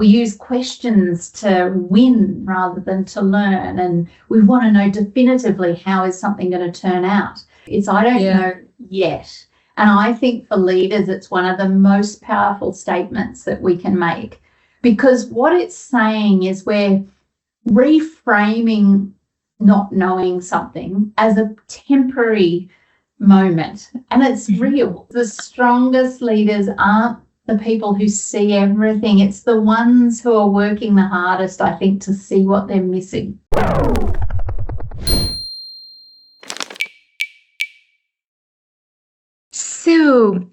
We use questions to win rather than to learn. And we want to know definitively how is something going to turn out. It's I don't know yet. And I think for leaders, it's one of the most powerful statements that we can make, because what it's saying is we're reframing not knowing something as a temporary moment, and it's real. The strongest leaders aren't the people who see everything. It's the ones who are working the hardest, I think, to see what they're missing. So,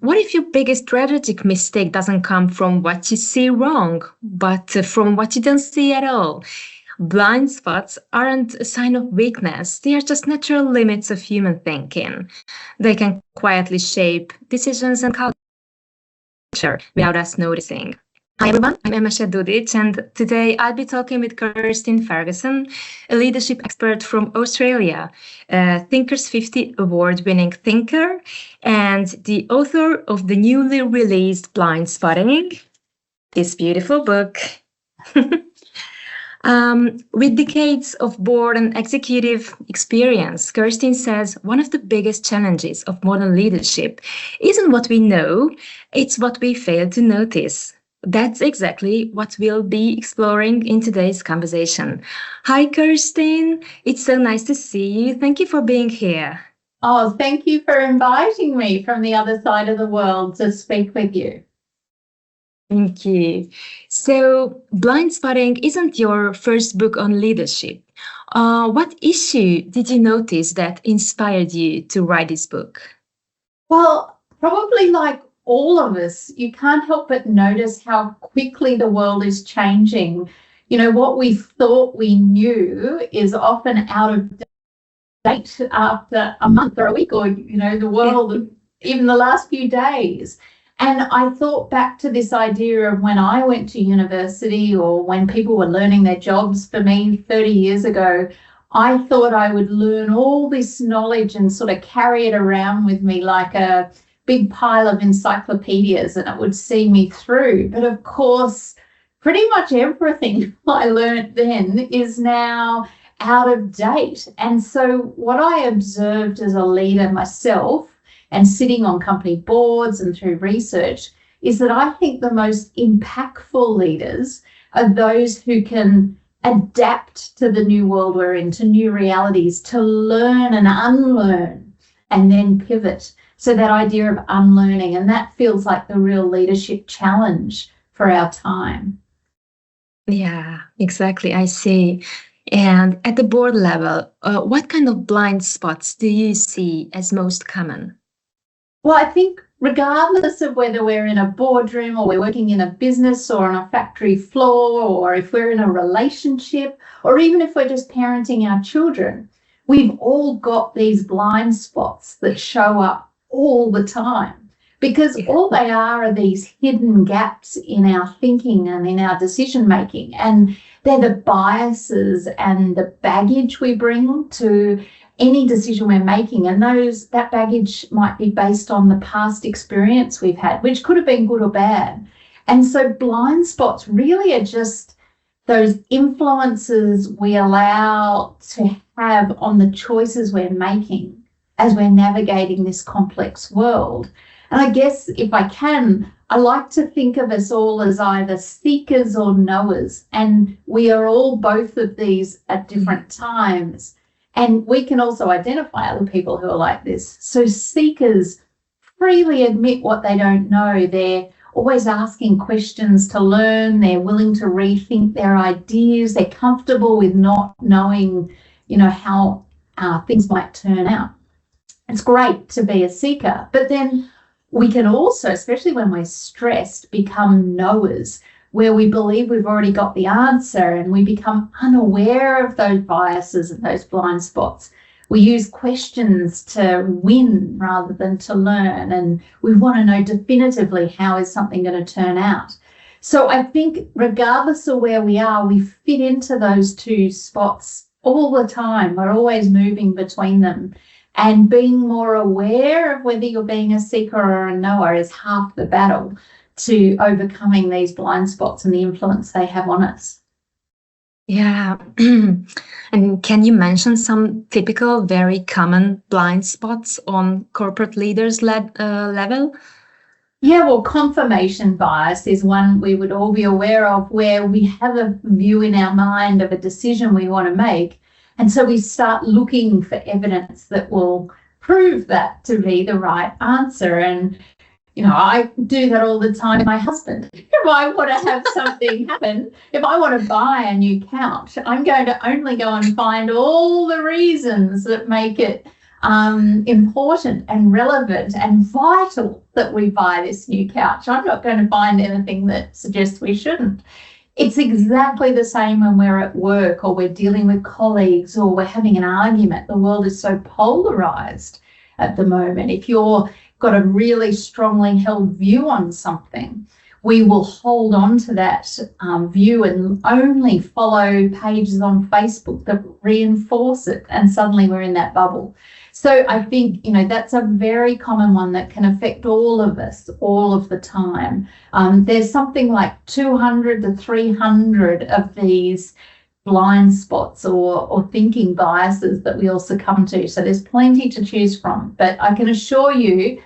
what if your biggest strategic mistake doesn't come from what you see wrong, but from what you don't see at all? Blind spots aren't a sign of weakness. They are just natural limits of human thinking. They can quietly shape decisions and culture without us noticing. Hi everyone, I'm Emese Dudics, and today I'll be talking with Kirstin Ferguson, a leadership expert from Australia, a Thinkers 50 award-winning thinker, and the author of the newly released Blind Spotting, this beautiful book. With decades of board and executive experience, Kirstin says one of the biggest challenges of modern leadership isn't what we know, it's what we fail to notice. That's exactly what we'll be exploring in today's conversation. Hi, Kirstin. It's so nice to see you. Thank you for being here. Oh, thank you for inviting me from the other side of the world to speak with you. Thank you. So, Blind Spotting isn't your first book on leadership. What issue did you notice that inspired you to write this book? Well, probably like all of us, you can't help but notice how quickly the world is changing. You know, what we thought we knew is often out of date after a month or a week, or, you know, the world, even the last few days. And I thought back to this idea of when I went to university, or when people were learning their jobs for me 30 years ago. I thought I would learn all this knowledge and sort of carry it around with me like a big pile of encyclopedias, and it would see me through. But of course, pretty much everything I learned then is now out of date. And so what I observed as a leader myself, and sitting on company boards and through research, is that I think the most impactful leaders are those who can adapt to the new world we're in, to new realities, to learn and unlearn and then pivot. So that idea of unlearning, and that feels like the real leadership challenge for our time. Yeah, exactly. I see. And at the board level, what kind of blind spots do you see as most common? Well, I think regardless of whether we're in a boardroom or we're working in a business or on a factory floor, or if we're in a relationship, or even if we're just parenting our children, we've all got these blind spots that show up all the time, because all they are these hidden gaps in our thinking and in our decision making, and they're the biases and the baggage we bring to any decision we're making. And that baggage might be based on the past experience we've had, which could have been good or bad. And so blind spots really are just those influences we allow to have on the choices we're making as we're navigating this complex world. And I guess if I can, I like to think of us all as either seekers or knowers, and we are all both of these at different times. And we can also identify other people who are like this. So seekers freely admit what they don't know. They're always asking questions to learn. They're willing to rethink their ideas. They're comfortable with not knowing, you know, how things might turn out. It's great to be a seeker, but then we can also, especially when we're stressed, become knowers, where we believe we've already got the answer, and we become unaware of those biases and those blind spots. We use questions to win rather than to learn, and we want to know definitively how is something going to turn out. So I think regardless of where we are, we fit into those two spots all the time. We're always moving between them. And being more aware of whether you're being a seeker or a knower is half the battle. to overcoming these blind spots and the influence they have on us. Yeah. And can you mention some typical, very common blind spots on corporate leaders level? Yeah, well, confirmation bias is one we would all be aware of, where we have a view in our mind of a decision we want to make. And so we start looking for evidence that will prove that to be the right answer. And, you know, I do that all the time with my husband. If I want to have something happen, if I want to buy a new couch, I'm going to only go and find all the reasons that make it important and relevant and vital that we buy this new couch. I'm not going to find anything that suggests we shouldn't. It's exactly the same when we're at work or we're dealing with colleagues or we're having an argument. The world is so polarized at the moment. If you've got a really strongly held view on something, we will hold on to that view and only follow pages on Facebook that reinforce it, and suddenly we're in that bubble. So I think, you know, that's a very common one that can affect all of us all of the time. There's something like 200 to 300 of these blind spots or thinking biases that we all succumb to. So there's plenty to choose from. But I can assure you,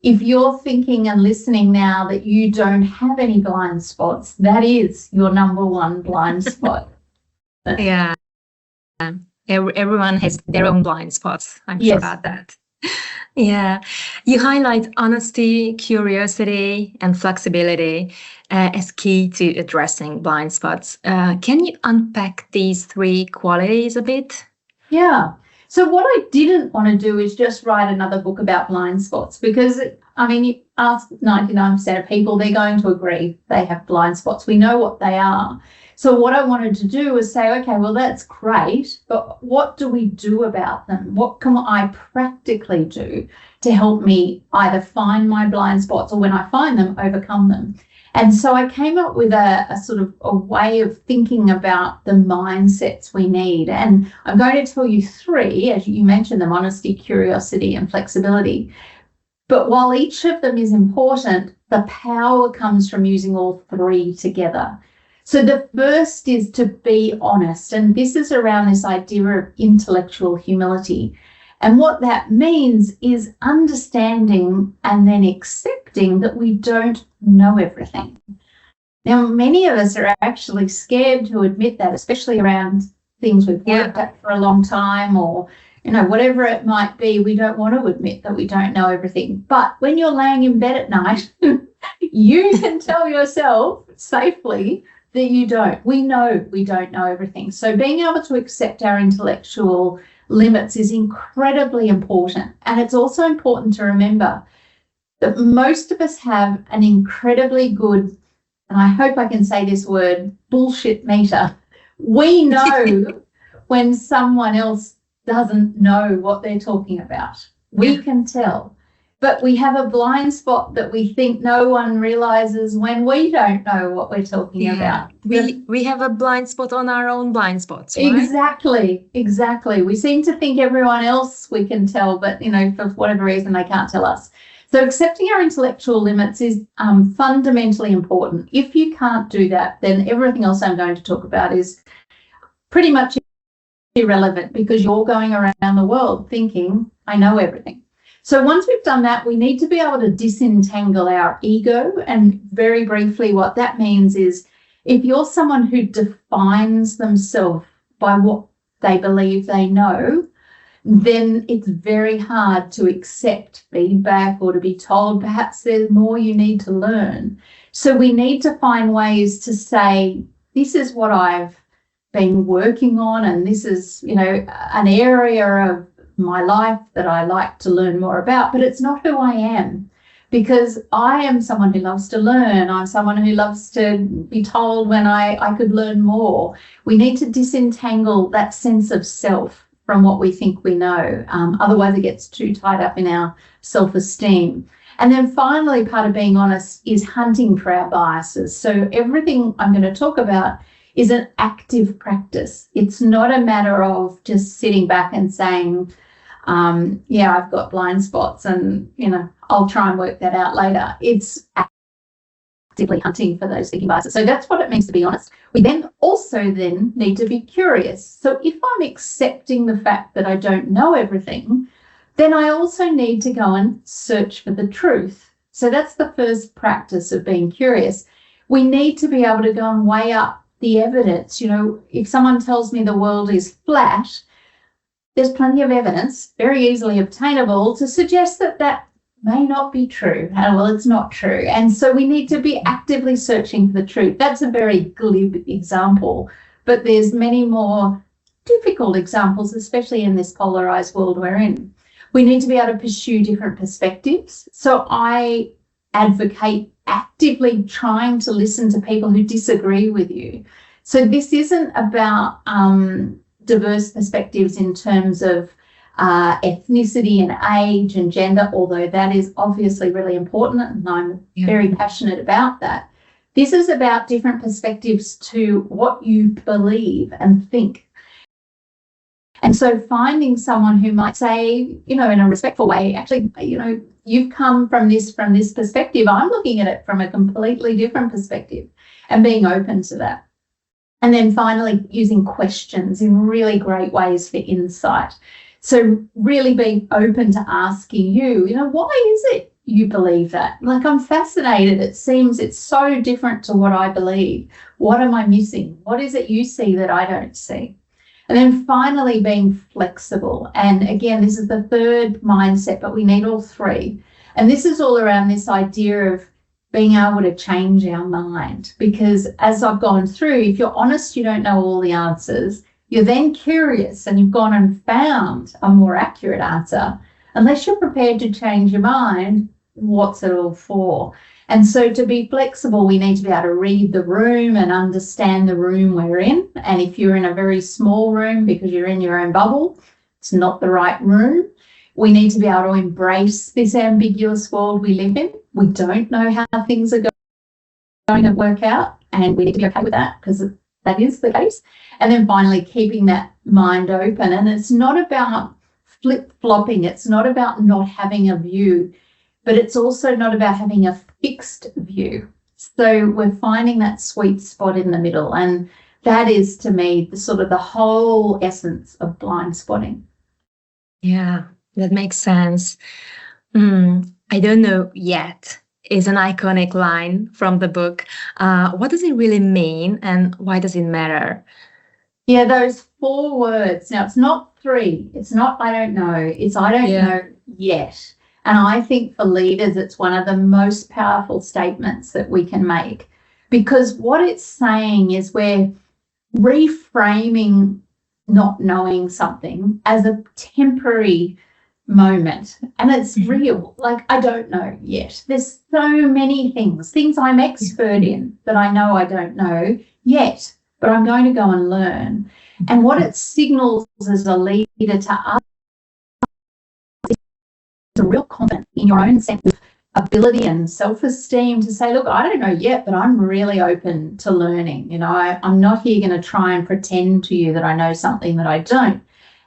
if you're thinking and listening now that you don't have any blind spots, that is your number one blind spot. Yeah. Everyone has their own blind spots. I'm sure about that. Yeah. You highlight honesty, curiosity, and flexibility as key to addressing blind spots. Can you unpack these three qualities a bit? Yeah. So what I didn't want to do is just write another book about blind spots, because, I mean, you ask 99% of people, they're going to agree they have blind spots. We know what they are. So what I wanted to do was say, okay, well, that's great, but what do we do about them? What can I practically do to help me either find my blind spots or, when I find them, overcome them? And so I came up with a sort of a way of thinking about the mindsets we need. And I'm going to tell you three, as you mentioned them: honesty, curiosity, and flexibility. But while each of them is important, the power comes from using all three together. So the first is to be honest, and this is around this idea of intellectual humility. And what that means is understanding and then accepting that we don't know everything. Now, many of us are actually scared to admit that, especially around things we've worked at for a long time, or, you know, whatever it might be. We don't want to admit that we don't know everything. But when you're laying in bed at night, you can tell yourself safely that you don't. We know we don't know everything. So being able to accept our intellectual limits is incredibly important. And it's also important to remember that most of us have an incredibly good, and I hope I can say this word, bullshit meter. We know when someone else doesn't know what they're talking about. We can tell. But we have a blind spot that we think no one realizes when we don't know what we're talking about. We have a blind spot on our own blind spots, right? Exactly. We seem to think everyone else we can tell, but, you know, for whatever reason, they can't tell us. So accepting our intellectual limits is fundamentally important. If you can't do that, then everything else I'm going to talk about is pretty much irrelevant, because you're going around the world thinking, I know everything. So once we've done that, we need to be able to disentangle our ego. And very briefly, what that means is, if you're someone who defines themselves by what they believe they know, then it's very hard to accept feedback or to be told perhaps there's more you need to learn. So we need to find ways to say, this is what I've been working on, and this is, you know, an area of my life that I like to learn more about, but it's not who I am, because I am someone who loves to learn. I'm someone who loves to be told when I could learn more. We need to disentangle that sense of self from what we think we know. Otherwise it gets too tied up in our self-esteem. And then finally, part of being honest is hunting for our biases. So everything I'm going to talk about is an active practice. It's not a matter of just sitting back and saying, yeah, I've got blind spots and, you know, I'll try and work that out later. It's actively hunting for those thinking biases. So that's what it means to be honest. We then also need to be curious. So if I'm accepting the fact that I don't know everything, then I also need to go and search for the truth. So that's the first practice of being curious. We need to be able to go and weigh up the evidence. You know, if someone tells me the world is flat, there's plenty of evidence, very easily obtainable, to suggest that that may not be true. Well, it's not true. And so we need to be actively searching for the truth. That's a very glib example, but there's many more difficult examples, especially in this polarized world we're in. We need to be able to pursue different perspectives. So I advocate actively trying to listen to people who disagree with you. So this isn't about diverse perspectives in terms of ethnicity and age and gender, although that is obviously really important, and I'm very passionate about that. This is about different perspectives to what you believe and think. And so finding someone who might say, you know, in a respectful way, actually, you know, you've come from this perspective. I'm looking at it from a completely different perspective, and being open to that. And then finally, using questions in really great ways for insight. So really being open to asking you, you know, why is it you believe that? Like, I'm fascinated. It seems it's so different to what I believe. What am I missing? What is it you see that I don't see? And then finally, being flexible. And again, this is the third mindset, but we need all three. And this is all around this idea of being able to change our mind. Because as I've gone through, if you're honest, you don't know all the answers. You're then curious and you've gone and found a more accurate answer. Unless you're prepared to change your mind, what's it all for? And so to be flexible, we need to be able to read the room and understand the room we're in. And if you're in a very small room because you're in your own bubble, it's not the right room. We need to be able to embrace this ambiguous world we live in. We don't know how things are going to work out, and we need to be okay with that because that is the case. And then finally, keeping that mind open. And it's not about flip-flopping. It's not about not having a view, but it's also not about having a fixed view. So we're finding that sweet spot in the middle. And that is, to me, the whole essence of blind spotting. Yeah, that makes sense. I don't know yet is an iconic line from the book. What does it really mean, and why does it matter? Yeah, those 4 words. Now, it's not 3. It's not I don't know. It's I don't know yet. And I think for leaders, it's one of the most powerful statements that we can make, because what it's saying is we're reframing not knowing something as a temporary moment, and it's real. Like, I don't know yet. There's so many things I'm expert in that I know I don't know yet, but I'm going to go and learn. And what it signals as a leader to us is a real confidence in your own sense of ability and self-esteem to say, look, I don't know yet, but I'm really open to learning. You know, I'm not here going to try and pretend to you that I know something that I don't.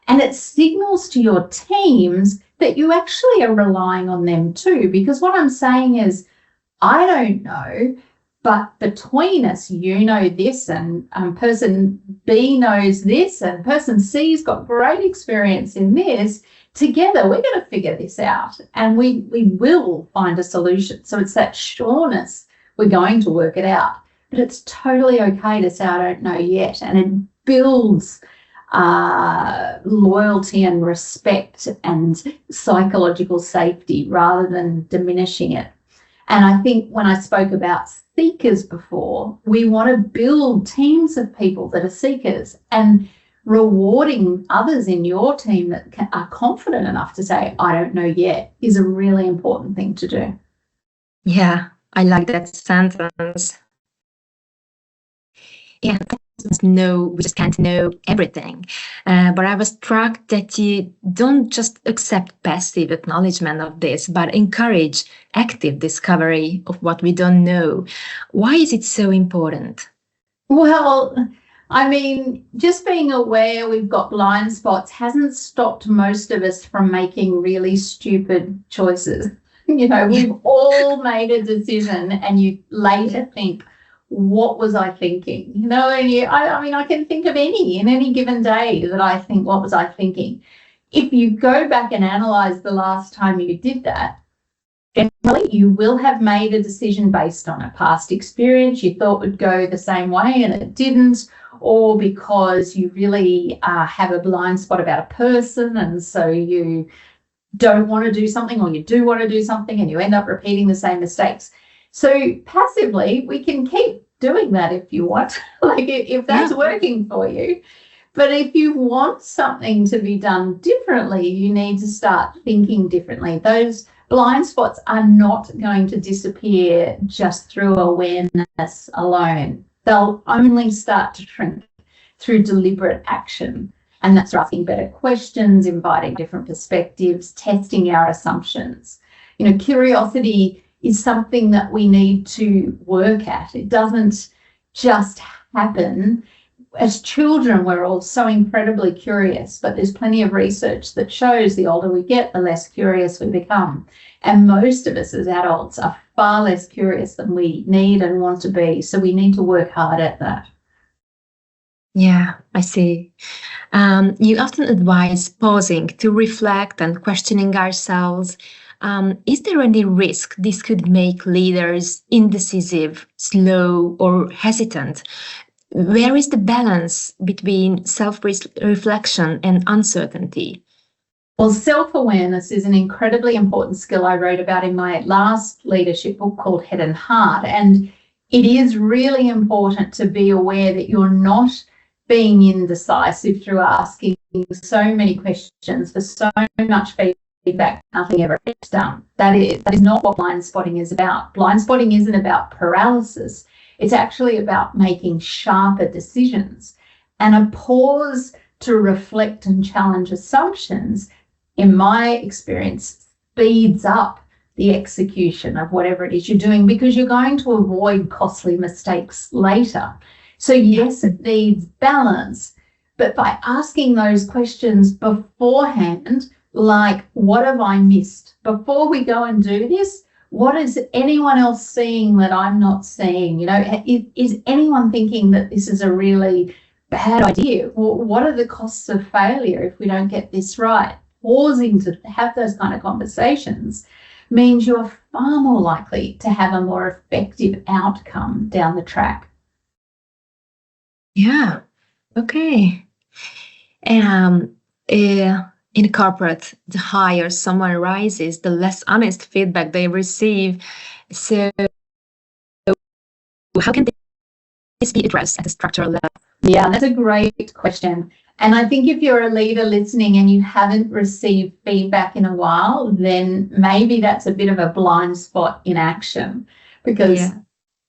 And it signals to your teams that you actually are relying on them too, because what I'm saying is, I don't know, but between us, you know this, and person B knows this, and person C's got great experience in this. Together, we're going to figure this out, and we will find a solution. So it's that sureness, we're going to work it out. But it's totally okay to say, I don't know yet, and it builds loyalty and respect and psychological safety rather than diminishing it. And I think when I spoke about seekers before, we want to build teams of people that are seekers, and rewarding others in your team that are confident enough to say, I don't know yet, is a really important thing to do. Yeah, I like that sentence. Yeah, we just can't know everything. But I was struck that you don't just accept passive acknowledgement of this, but encourage active discovery of what we don't know. Why is it so important? Well, I mean, just being aware we've got blind spots hasn't stopped most of us from making really stupid choices. We've all made a decision, and you later think, what was I thinking? I can think of in any given day that I think, what was I thinking? If you go back and analyze the last time you did that, generally you will have made a decision based on a past experience you thought would go the same way and it didn't, or because you really have a blind spot about a person, and so you don't want to do something, or you do want to do something, and you end up repeating the same mistakes. So passively, we can keep doing that if you want, like if that's working for you. But if you want something to be done differently, you need to start thinking differently. Those blind spots are not going to disappear just through awareness alone. They'll only start to shrink through deliberate action. And that's asking better questions, inviting different perspectives, testing our assumptions. Curiosity is something that we need to work at. It doesn't just happen. As children, we're all so incredibly curious, but there's plenty of research that shows the older we get, the less curious we become. And most of us as adults are far less curious than we need and want to be. So we need to work hard at that. Yeah, I see. You often advise pausing to reflect and questioning ourselves. Is there any risk this could make leaders indecisive, slow, or hesitant? Where is the balance between self-reflection and uncertainty? Well, self-awareness is an incredibly important skill I wrote about in my last leadership book called Head and Heart. And it is really important to be aware that you're not being indecisive through asking so many questions for so much feedback, nothing ever gets done. That is not what blind spotting is about. Blind spotting isn't about paralysis. It's actually about making sharper decisions. And a pause to reflect and challenge assumptions, in my experience, speeds up the execution of whatever it is you're doing, because you're going to avoid costly mistakes later. So yes, it needs balance, but by asking those questions beforehand, like, what have I missed? Before we go and do this, what is anyone else seeing that I'm not seeing? Is anyone thinking that this is a really bad idea? Well, what are the costs of failure if we don't get this right? Pausing to have those kind of conversations means you're far more likely to have a more effective outcome down the track. Yeah, okay. In corporate, the higher someone rises, the less honest feedback they receive. So how can this be addressed at a structural level? Yeah, that's a great question. And I think if you're a leader listening and you haven't received feedback in a while, then maybe that's a bit of a blind spot in action, because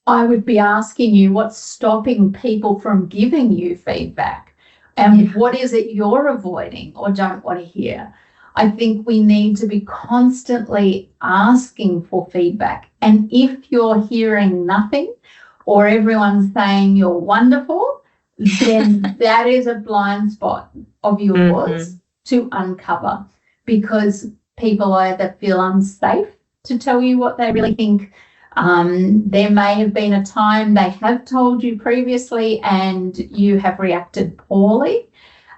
I would be asking you, what's stopping people from giving you feedback? And what is it you're avoiding or don't want to hear? I think we need to be constantly asking for feedback. And if you're hearing nothing, or everyone's saying you're wonderful, then that is a blind spot of yours to uncover, because people either feel unsafe to tell you what they really think. There may have been a time they have told you previously and you have reacted poorly.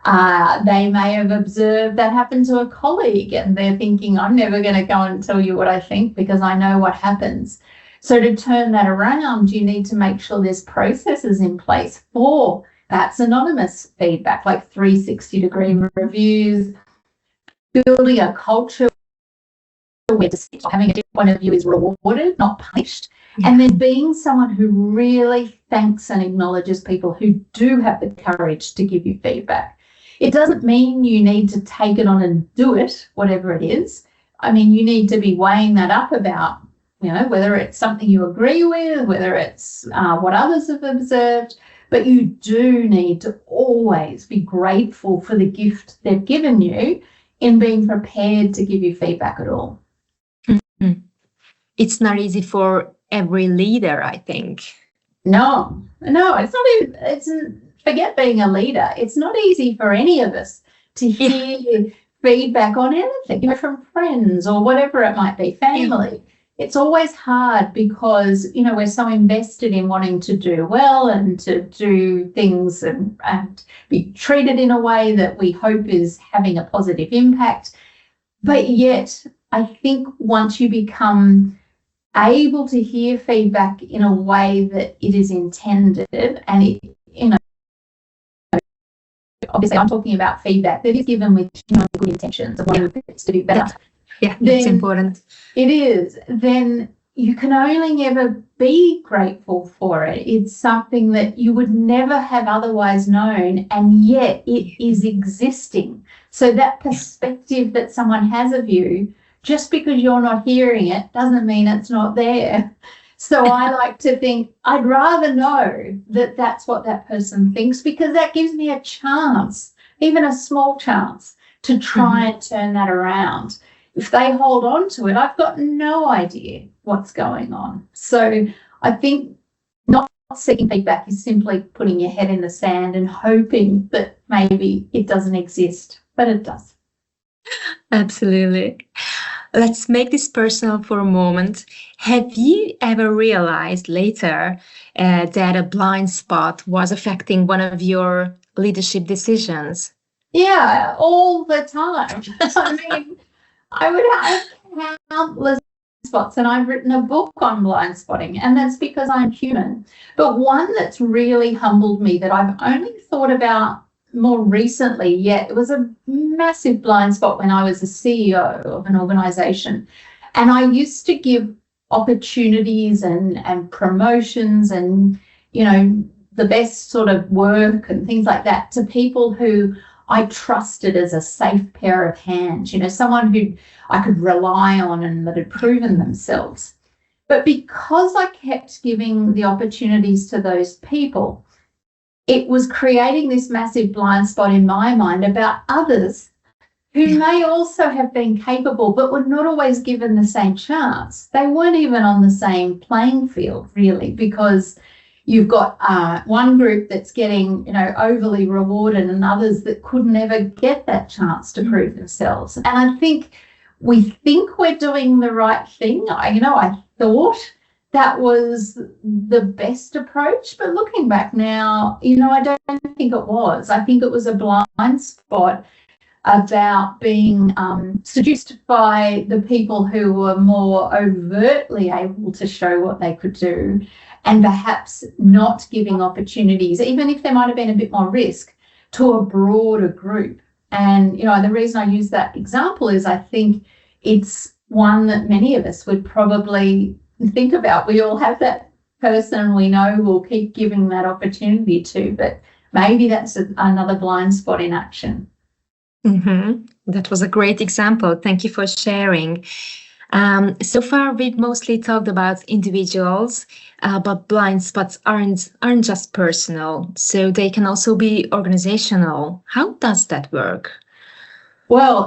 They may have observed that happen to a colleague and they're thinking, I'm never going to go and tell you what I think because I know what happens. So to turn that around, you need to make sure there's processes in place for perhaps anonymous feedback, like 360-degree reviews, building a culture where having a different point of view is rewarded, not punished, and then being someone who really thanks and acknowledges people who do have the courage to give you feedback. It doesn't mean you need to take it on and do it, whatever it is. I mean, you need to be weighing that up about, whether it's something you agree with, whether it's what others have observed, but you do need to always be grateful for the gift they've given you in being prepared to give you feedback at all. It's not easy for every leader, I think. No, it's not. Forget being a leader. It's not easy for any of us to hear feedback on anything, from friends or whatever it might be, family. It's always hard because, we're so invested in wanting to do well and to do things and be treated in a way that we hope is having a positive impact. But yet, I think once you become able to hear feedback in a way that it is intended, and it, obviously I'm talking about feedback that is given with good intentions of wanting to do better. Yeah, that's important. It is. Then you can only ever be grateful for it. It's something that you would never have otherwise known, and yet it is existing. So that perspective that someone has of you, just because you're not hearing it, doesn't mean it's not there. So I like to think I'd rather know that that's what that person thinks, because that gives me a chance, even a small chance, to try and turn that around. If they hold on to it, I've got no idea what's going on. So I think not seeking feedback is simply putting your head in the sand and hoping that maybe it doesn't exist, but it does. Absolutely. Let's make this personal for a moment. Have you ever realized later that a blind spot was affecting one of your leadership decisions? Yeah, all the time. I mean, I would have countless spots, and I've written a book on blind spotting, and that's because I'm human. But one that's really humbled me that I've only thought about more recently, yet it was a massive blind spot when I was a CEO of an organisation, and I used to give opportunities and promotions and the best sort of work and things like that to people who I trusted as a safe pair of hands, someone who I could rely on and that had proven themselves. But because I kept giving the opportunities to those people, it was creating this massive blind spot in my mind about others who may also have been capable but were not always given the same chance. They weren't even on the same playing field, really, because you've got one group that's getting, overly rewarded, and others that could never get that chance to prove themselves. And I think we think we're doing the right thing. I thought that was the best approach, but looking back now, I don't think it was. I think it was a blind spot about being seduced by the people who were more overtly able to show what they could do, and perhaps not giving opportunities, even if there might have been a bit more risk, to a broader group. And, the reason I use that example is I think it's one that many of us would probably think about. We all have that person we know we'll keep giving that opportunity to, but maybe that's another blind spot in action. That was a great example. Thank you for sharing. So far, we've mostly talked about individuals, but blind spots aren't just personal, so they can also be organizational. How does that work? Well,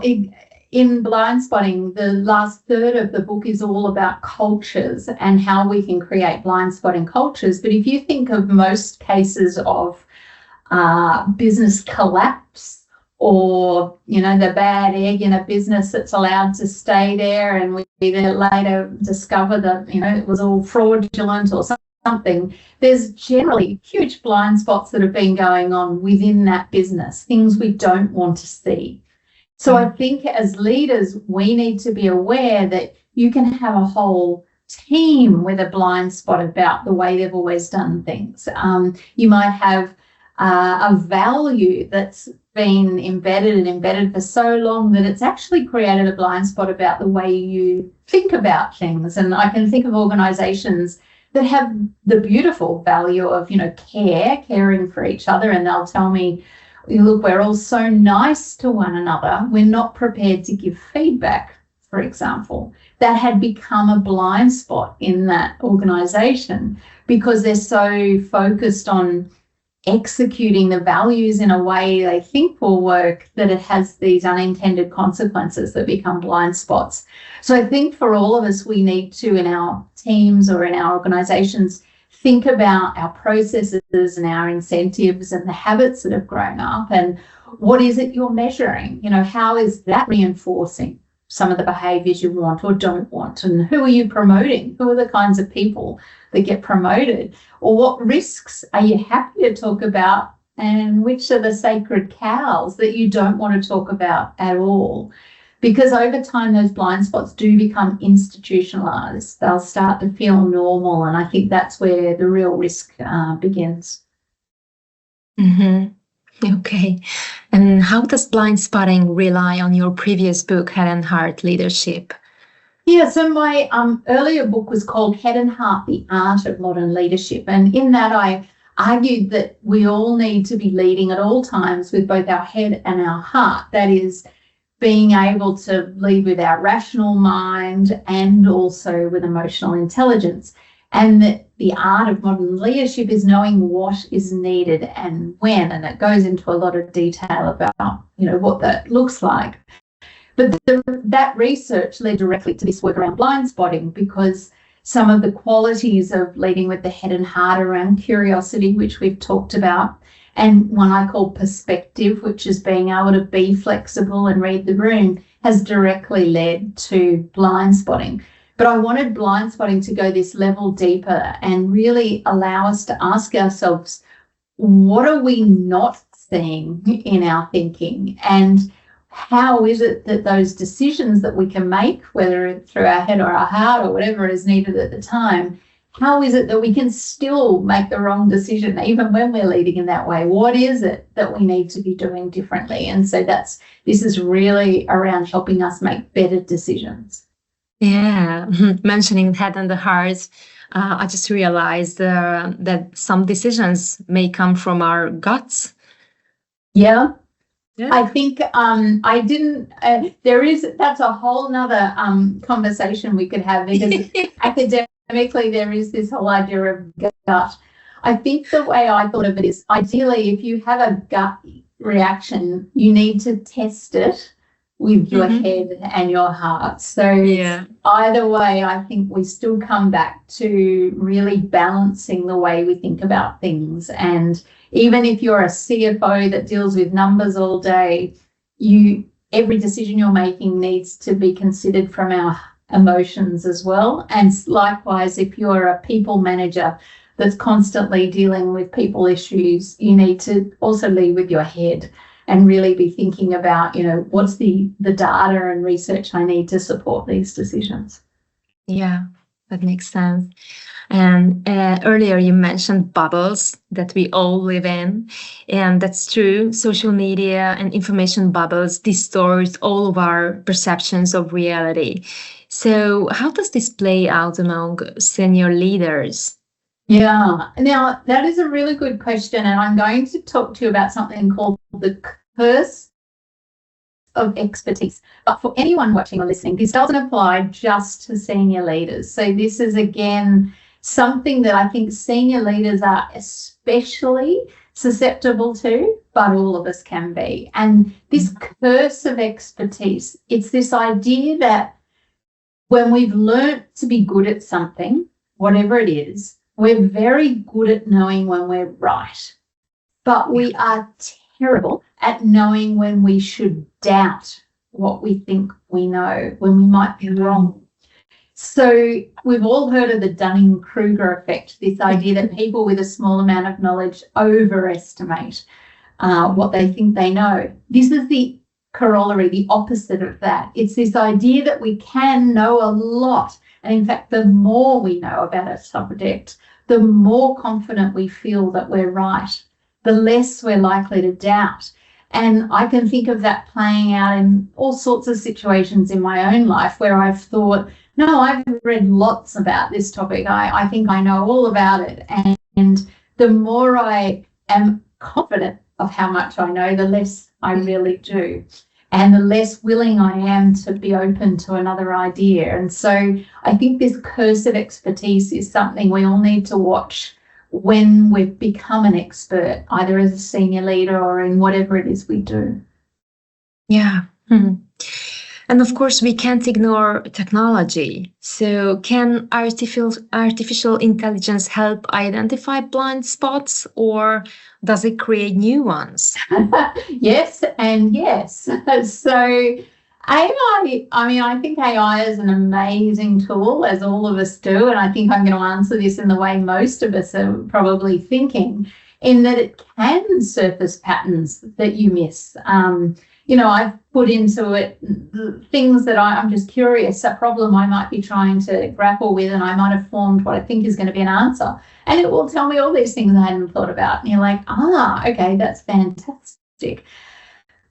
in blind spotting, the last third of the book is all about cultures and how we can create blind spotting cultures. But if you think of most cases of business collapse, or, the bad egg in a business that's allowed to stay there, and we then later discover that, it was all fraudulent or something, there's generally huge blind spots that have been going on within that business, things we don't want to see. So I think as leaders, we need to be aware that you can have a whole team with a blind spot about the way they've always done things. You might have a value that's been embedded for so long that it's actually created a blind spot about the way you think about things. And I can think of organisations that have the beautiful value of, caring for each other, and they'll tell me, look, we're all so nice to one another, we're not prepared to give feedback, for example. That had become a blind spot in that organisation because they're so focused on executing the values in a way they think will work that it has these unintended consequences that become blind spots. So I think for all of us, we need to, in our teams or in our organisations, think about our processes and our incentives and the habits that have grown up, and what is it you're measuring? You know, how is that reinforcing some of the behaviours you want or don't want? And who are you promoting? Who are the kinds of people that get promoted? Or what risks are you happy to talk about, and which are the sacred cows that you don't want to talk about at all? Because over time, those blind spots do become institutionalized. They'll start to feel normal. And I think that's where the real risk begins. Mm-hmm. Okay. And how does blind spotting rely on your previous book, Head and Heart Leadership? Yeah, so my earlier book was called Head and Heart, The Art of Modern Leadership. And in that, I argued that we all need to be leading at all times with both our head and our heart. That is, being able to lead with our rational mind and also with emotional intelligence. And that the art of modern leadership is knowing what is needed and when, and it goes into a lot of detail about, you know, what that looks like. But that research led directly to this work around blind spotting, because some of the qualities of leading with the head and heart around curiosity, which we've talked about, and one I call perspective, which is being able to be flexible and read the room, has directly led to blind spotting. But I wanted blind spotting to go this level deeper and really allow us to ask ourselves, what are we not seeing in our thinking? And how is it that those decisions that we can make, whether through our head or our heart or whatever is needed at the time, how is it that we can still make the wrong decision even when we're leading in that way? What is it that we need to be doing differently? And so this is really around helping us make better decisions. Yeah, mentioning head and the heart, I just realized that some decisions may come from our guts. Yeah. I think I didn't, that's a whole nother conversation we could have, because academically there is this whole idea of gut. I think the way I thought of it is, ideally, if you have a gut reaction, you need to test it with your head and your heart. So either way, I think we still come back to really balancing the way we think about things. And even if you're a CFO that deals with numbers all day, every decision you're making needs to be considered from our emotions as well. And likewise, if you're a people manager that's constantly dealing with people issues, you need to also lead with your head and really be thinking about, you know, what's the data and research I need to support these decisions. Yeah, that makes sense. And earlier you mentioned bubbles that we all live in, and that's true. Social media and information bubbles distort all of our perceptions of reality. So how does this play out among senior leaders? Yeah, now that is a really good question, and I'm going to talk to you about something called the curse of expertise. But for anyone watching or listening, this doesn't apply just to senior leaders. So this is, again, something that I think senior leaders are especially susceptible to, but all of us can be. And this curse of expertise, it's this idea that when we've learnt to be good at something, whatever it is, we're very good at knowing when we're right, but we are terrible at knowing when we should doubt what we think we know, when we might be wrong. So we've all heard of the Dunning-Kruger effect, this idea that people with a small amount of knowledge overestimate what they think they know. This is the corollary, the opposite of that. It's this idea that we can know a lot. And in fact, the more we know about a subject, the more confident we feel that we're right, the less we're likely to doubt. And I can think of that playing out in all sorts of situations in my own life where I've thought, no, I've read lots about this topic. I think I know all about it. And the more I am confident of how much I know, the less I really do. And the less willing I am to be open to another idea. And so I think this curse of expertise is something we all need to watch when we've become an expert, either as a senior leader or in whatever it is we do. Yeah. And of course, we can't ignore technology. So can artificial intelligence help identify blind spots, or does it create new ones? Yes and yes. So I think AI is an amazing tool, as all of us do, and I think I'm going to answer this in the way most of us are probably thinking, in that it can surface patterns that you miss. I've put into it things that I'm just curious, a problem I might be trying to grapple with, and I might have formed what I think is going to be an answer. And it will tell me all these things I hadn't thought about. And you're like, okay, that's fantastic.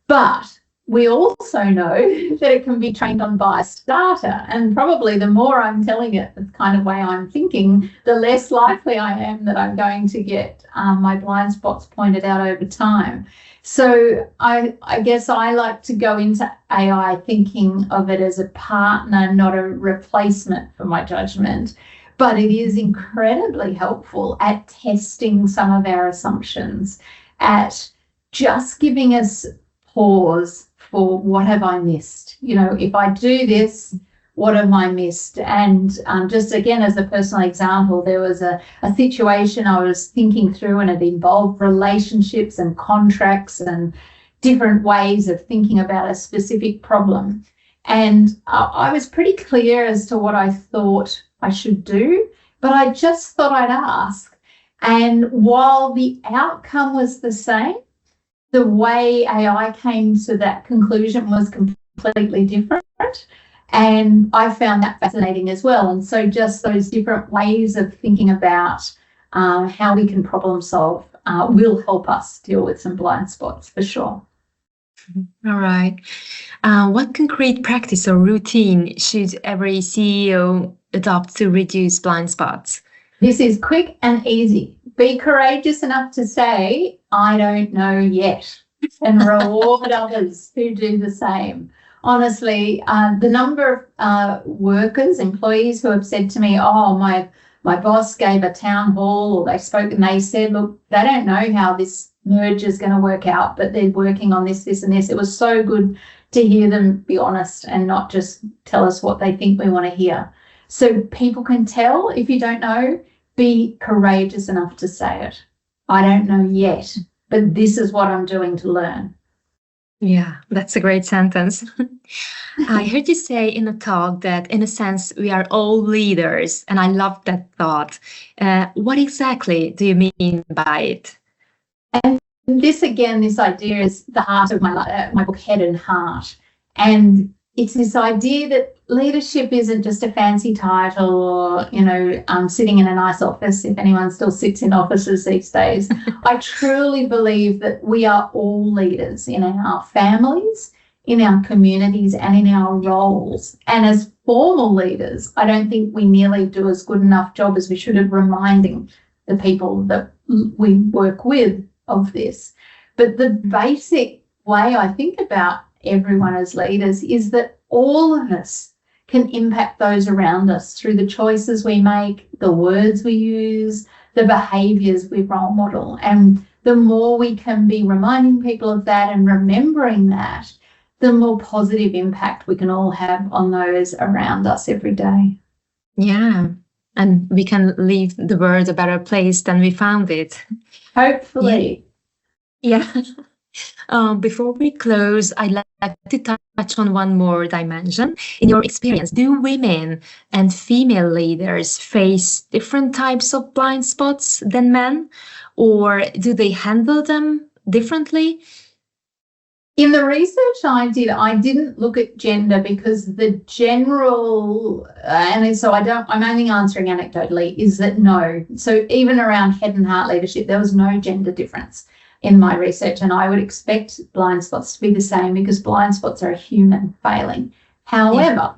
But we also know that it can be trained on biased data. And probably the more I'm telling it the kind of way I'm thinking, the less likely I am that I'm going to get my blind spots pointed out over time. So I guess I like to go into AI thinking of it as a partner, not a replacement for my judgment. But it is incredibly helpful at testing some of our assumptions, at just giving us pause for what have I missed? If I do this, what have I missed? And just again, as a personal example, there was a situation I was thinking through, and it involved relationships and contracts and different ways of thinking about a specific problem. And I was pretty clear as to what I thought I should do, but I just thought I'd ask. And while the outcome was the same, the way AI came to that conclusion was completely different. And I found that fascinating as well. And so just those different ways of thinking about how we can problem solve will help us deal with some blind spots for sure. All right. What concrete practice or routine should every CEO adopt to reduce blind spots? This is quick and easy. Be courageous enough to say, I don't know yet, and reward others who do the same. Honestly, the number of employees who have said to me, my boss gave a town hall, or they spoke and they said, look, they don't know how this merge is going to work out, but they're working on this, this and this. It was so good to hear them be honest and not just tell us what they think we want to hear. So people can tell if you don't know, be courageous enough to say it. I don't know yet, but this is what I'm doing to learn. Yeah, that's a great sentence. I heard you say in a talk that, in a sense, we are all leaders, and I love that thought. What exactly do you mean by it? And this idea is the heart of my book, Head and Heart. And it's this idea that leadership isn't just a fancy title or, sitting in a nice office, if anyone still sits in offices these days. I truly believe that we are all leaders in our families, in our communities, and in our roles. And as formal leaders, I don't think we nearly do as good enough job as we should of reminding the people that we work with of this. But the basic way I think about everyone as leaders is that all of us can impact those around us through the choices we make, the words we use, the behaviours we role model. And the more we can be reminding people of that and remembering that, the more positive impact we can all have on those around us every day. Yeah, and we can leave the world a better place than we found it. Hopefully. Yeah. Before we close, I'd like to touch on one more dimension. In your experience, do women and female leaders face different types of blind spots than men, or do they handle them differently? In the research I did, I didn't look at gender because the general, and so I'm only answering anecdotally, is that no. So even around head and heart leadership, there was no gender difference in my research, and I would expect blind spots to be the same because blind spots are a human failing. However,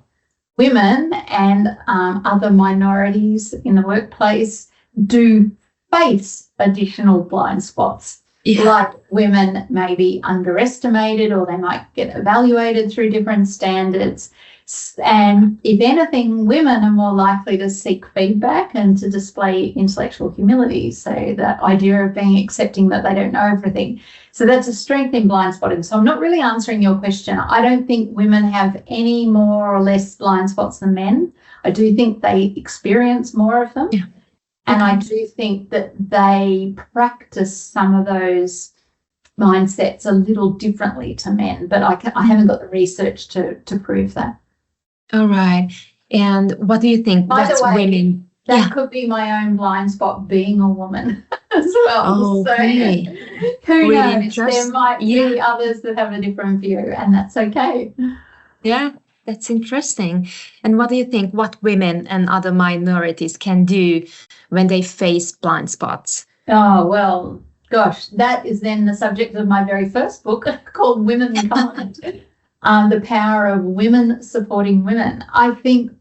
women and other minorities in the workplace do face additional blind spots. Yeah. Like women may be underestimated, or they might get evaluated through different standards. And if anything, women are more likely to seek feedback and to display intellectual humility. So that idea of being accepting that they don't know everything. So that's a strength in blind spotting. So I'm not really answering your question. I don't think women have any more or less blind spots than men. I do think they experience more of them. Yeah. And I do think that they practice some of those mindsets a little differently to men, but I haven't got the research to prove that. All right. And what do you think? By the way, women? That could be my own blind spot, being a woman as well. Oh, so okay. who Really knows? There might be others that have a different view, and that's okay. Yeah, that's interesting. And what do you think? What women and other minorities can do when they face blind spots? Oh, well, gosh, that is then the subject of my very first book called Women Can't. The power of women supporting women. I think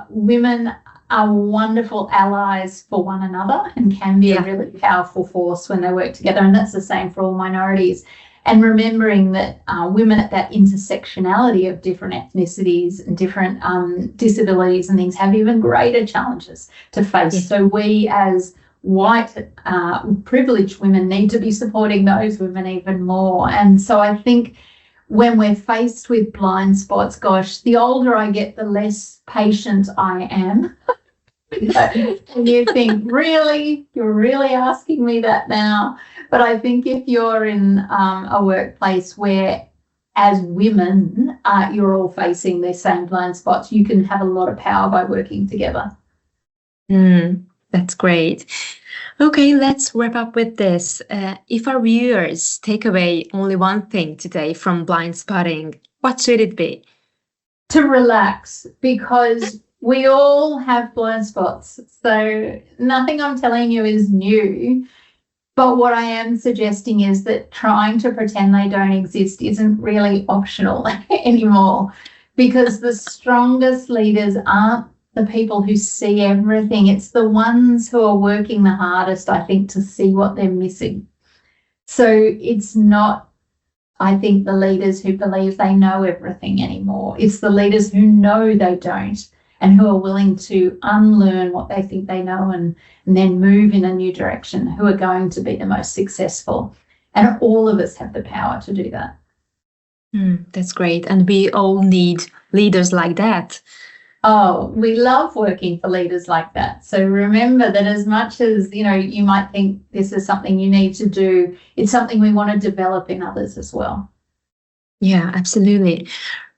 women are wonderful allies for one another and can be a really powerful force when they work together. And that's the same for all minorities. And remembering that women at that intersectionality of different ethnicities and different disabilities and things have even greater challenges to face. Yes. So we as white privileged women need to be supporting those women even more. And so I think when we're faced with blind spots, gosh, the older I get, the less patient I am. And you think, really? You're really asking me that now? But I think if you're in a workplace where, as women, you're all facing the same blind spots, you can have a lot of power by working together. That's great. Okay, let's wrap up with this. If our viewers take away only one thing today from blind spotting, what should it be? To relax, because we all have blind spots. So nothing I'm telling you is new. But what I am suggesting is that trying to pretend they don't exist isn't really optional anymore, because the strongest leaders aren't the people who see everything. It's the ones who are working the hardest, I think, to see what they're missing. So it's not, I think, the leaders who believe they know everything anymore. It's the leaders who know they don't and who are willing to unlearn what they think they know and then move in a new direction, who are going to be the most successful. And all of us have the power to do that. That's great. And we all need leaders like that. Oh, we love working for leaders like that. So remember that as much as, you might think this is something you need to do, it's something we want to develop in others as well. Yeah, absolutely.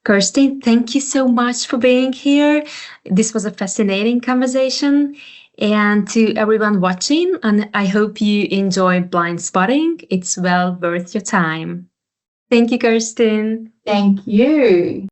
Kirstin, thank you so much for being here. This was a fascinating conversation. And to everyone watching, and I hope you enjoy blind spotting. It's well worth your time. Thank you, Kirstin. Thank you.